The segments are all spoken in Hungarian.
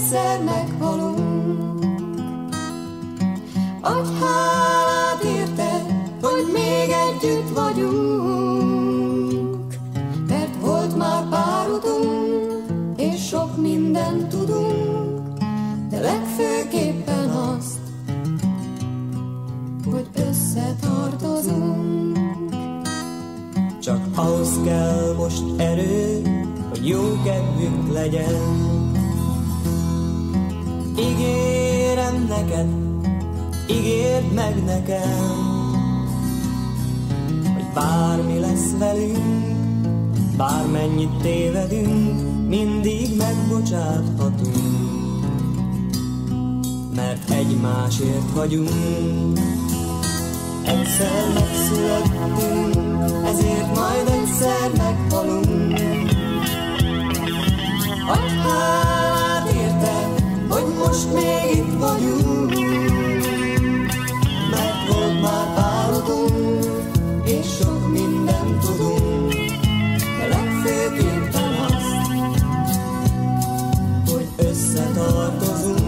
egyszer meghalunk. Adj hálát érte, hogy még együtt vagyunk, mert volt már pár utunk, és sok mindent tudunk, de legfőképpen azt, hogy összetartozunk. Csak ahhoz kell most erő, hogy jó kedvünk legyen. Ígérem neked, ígérd meg nekem, hogy bármi lesz velünk, bármennyit tévedünk, mindig megbocsáthatunk, mert egymásért vagyunk. Egyszer megszülettünk, ezért majd egyszer meghalunk. Adj hálát érte, hogy most még itt vagyunk, mert volt már pár utunk, és sok mindent tudunk, de legfőképpen azt, hogy összetartozunk.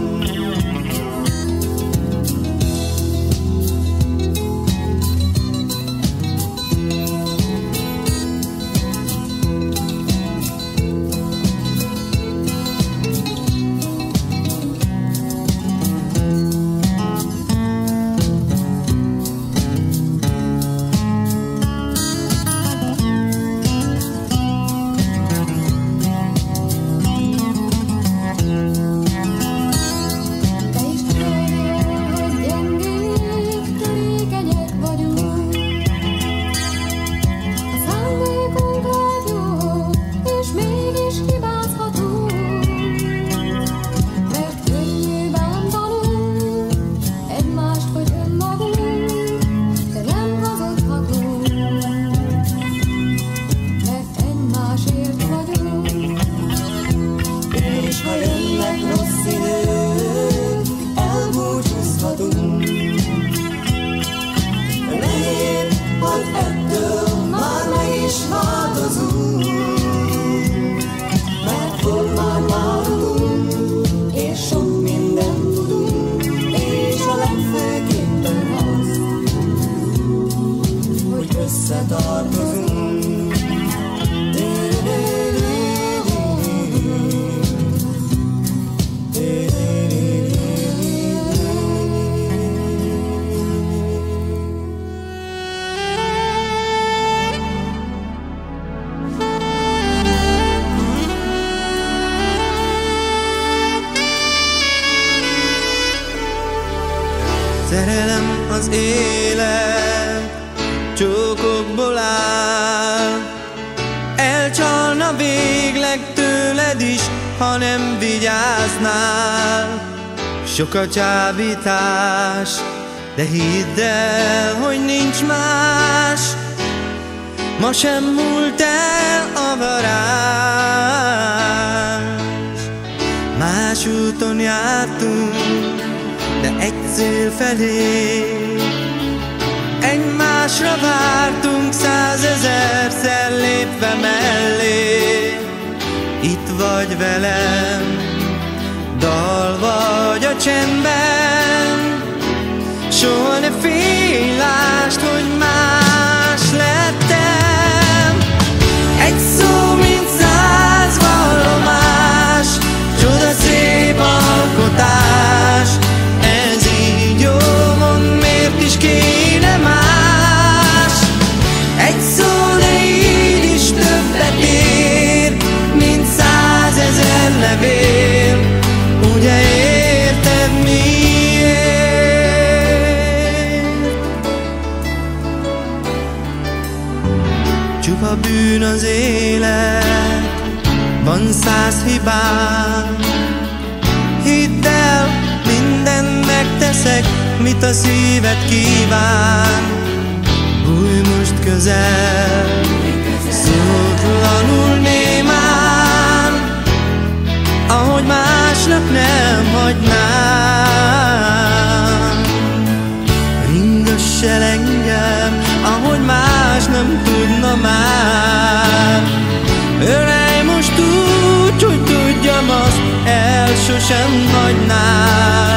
Szerelem az élet csókokból áll, elcsalna végleg tőled is, ha nem vigyáznál. Sok a csábítás, de hidd el, hogy nincs más. Ma sem múlt el a varázs. Más úton jártunk, de egy cél felé. Egymásra vártunk 100 000-szer lépve mellé. Itt vagy velem, dal vagy a csendben. Soha ne félást, hogy más lettem. Egy szó, mint 100 vallomás, csodaszép alkotás. Ez így jó, mondd, miért is kéne más. Egy szó, de így is többet ér, mint 100 000 levél. Ugye érted miért? Csupa bűn az élet, van 100 hibám. Hidd el, mindent megteszek, mit a szíved kíván. Bújj most közel, szótlanul némán, ahogy másnak nem hagynám. Ringass el engem, ahogy más nem tudna már. Ölelj most úgy, hogy tudjam azt, el sosem hagynál.